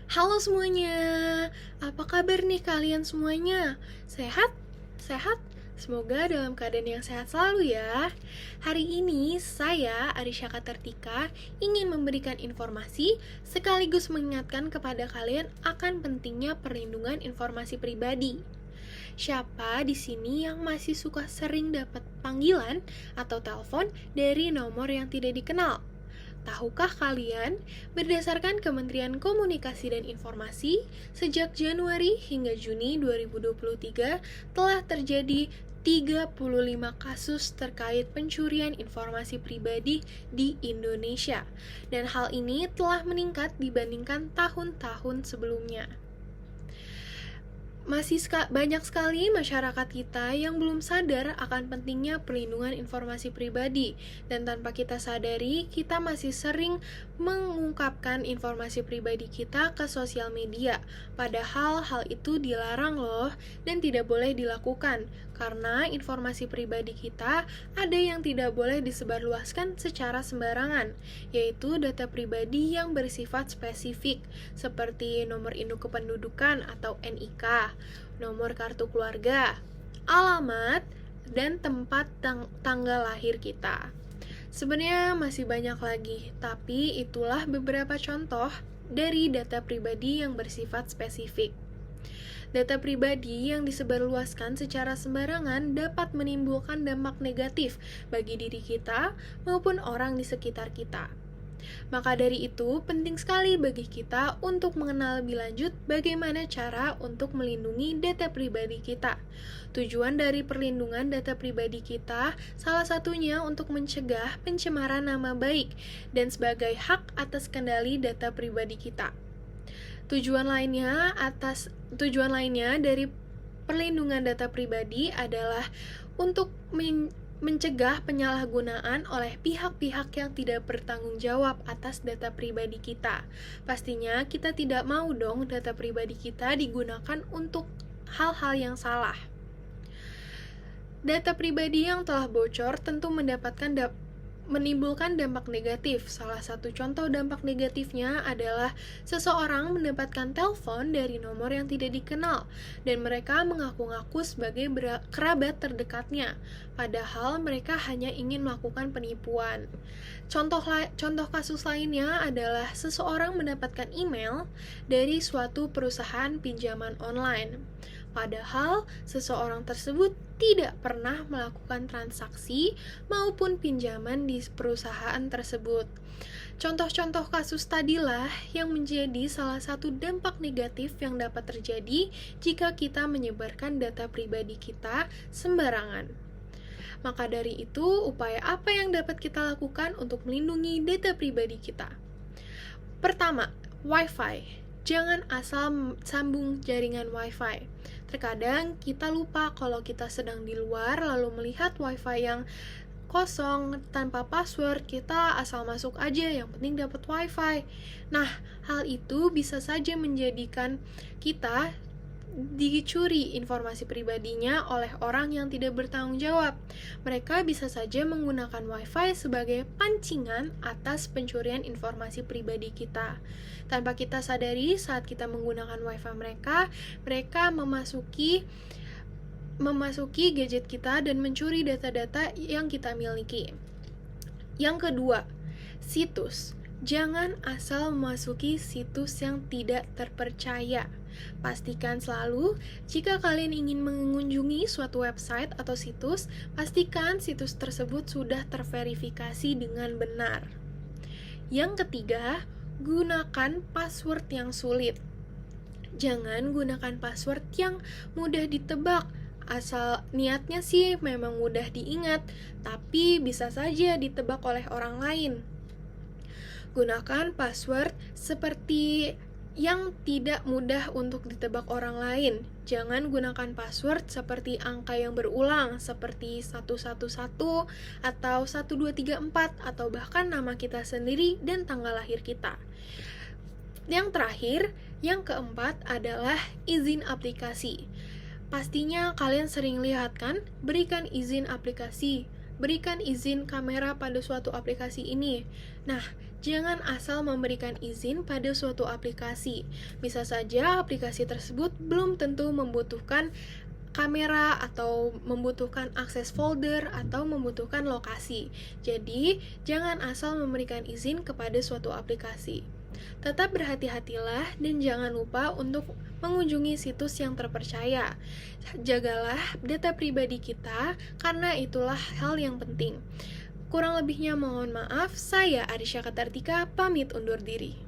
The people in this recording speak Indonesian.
Halo semuanya, apa kabar nih kalian semuanya? Sehat? Sehat? Semoga dalam keadaan yang sehat selalu ya. Hari ini saya, Arisyaka Tertika, ingin memberikan informasi sekaligus mengingatkan kepada kalian akan pentingnya perlindungan informasi pribadi. Siapa di sini yang masih suka sering dapat panggilan atau telepon dari nomor yang tidak dikenal? Tahukah kalian, berdasarkan Kementerian Komunikasi dan Informasi, sejak Januari hingga Juni 2023 telah terjadi 35 kasus terkait pencurian informasi pribadi di Indonesia. Dan hal ini telah meningkat dibandingkan tahun-tahun sebelumnya. Masih banyak sekali masyarakat kita yang belum sadar akan pentingnya perlindungan informasi pribadi, dan tanpa kita sadari, kita masih sering mengungkapkan informasi pribadi kita ke sosial media. Padahal hal itu dilarang loh, dan tidak boleh dilakukan, karena informasi pribadi kita ada yang tidak boleh disebarluaskan secara sembarangan, yaitu data pribadi yang bersifat spesifik, seperti nomor induk kependudukan atau NIK, nomor kartu keluarga, alamat, dan tempat tanggal lahir kita. Sebenarnya masih banyak lagi, tapi itulah beberapa contoh dari data pribadi yang bersifat spesifik. Data pribadi yang disebarluaskan secara sembarangan dapat menimbulkan dampak negatif bagi diri kita maupun orang di sekitar kita. Maka dari itu, penting sekali bagi kita untuk mengenal lebih lanjut bagaimana cara untuk melindungi data pribadi kita. Tujuan dari perlindungan data pribadi kita salah satunya untuk mencegah pencemaran nama baik dan sebagai hak atas kendali data pribadi kita. Tujuan lainnya dari perlindungan data pribadi adalah untuk mencegah penyalahgunaan oleh pihak-pihak yang tidak bertanggung jawab atas data pribadi kita. Pastinya kita tidak mau dong data pribadi kita digunakan untuk hal-hal yang salah. Data pribadi yang telah bocor tentu menimbulkan dampak negatif. Salah satu contoh dampak negatifnya adalah seseorang mendapatkan telepon dari nomor yang tidak dikenal dan mereka mengaku-ngaku sebagai kerabat terdekatnya, padahal mereka hanya ingin melakukan penipuan. Contoh kasus lainnya adalah seseorang mendapatkan email dari suatu perusahaan pinjaman online, padahal seseorang tersebut tidak pernah melakukan transaksi maupun pinjaman di perusahaan tersebut. Contoh-contoh kasus tadilah yang menjadi salah satu dampak negatif yang dapat terjadi jika kita menyebarkan data pribadi kita sembarangan. Maka dari itu, upaya apa yang dapat kita lakukan untuk melindungi data pribadi kita? Pertama, Wi-Fi. Jangan asal sambung jaringan Wi-Fi. Terkadang kita lupa kalau kita sedang di luar lalu melihat Wi-Fi yang kosong tanpa password, kita asal masuk aja, yang penting dapat Wi-Fi. Nah, hal itu bisa saja menjadikan kita dicuri informasi pribadinya oleh orang yang tidak bertanggung jawab. Mereka bisa saja menggunakan Wi-Fi sebagai pancingan atas pencurian informasi pribadi kita. Tanpa kita sadari, saat kita menggunakan Wi-Fi mereka memasuki gadget kita dan mencuri data-data yang kita miliki. Yang kedua, situs. Jangan asal memasuki situs yang tidak terpercaya. Pastikan selalu, jika kalian ingin mengunjungi suatu website atau situs, pastikan situs tersebut sudah terverifikasi dengan benar. Yang ketiga, gunakan password yang sulit. Jangan gunakan password yang mudah ditebak. Asal niatnya sih memang mudah diingat, tapi bisa saja ditebak oleh orang lain. Gunakan password seperti yang tidak mudah untuk ditebak orang lain. Jangan gunakan password seperti angka yang berulang, seperti 111 atau 1234, atau bahkan nama kita sendiri dan tanggal lahir kita. Yang terakhir, yang keempat adalah izin aplikasi. Pastinya kalian sering lihat kan, berikan izin aplikasi, berikan izin kamera pada suatu aplikasi ini. Nah, Jangan asal memberikan izin pada suatu aplikasi. Bisa saja aplikasi tersebut belum tentu membutuhkan kamera atau membutuhkan akses folder atau membutuhkan lokasi. Jadi, jangan asal memberikan izin kepada suatu aplikasi. Tetap berhati-hatilah dan jangan lupa untuk mengunjungi situs yang terpercaya. Jagalah data pribadi kita karena itulah hal yang penting. Kurang lebihnya mohon maaf, saya Arisya Katartika pamit undur diri.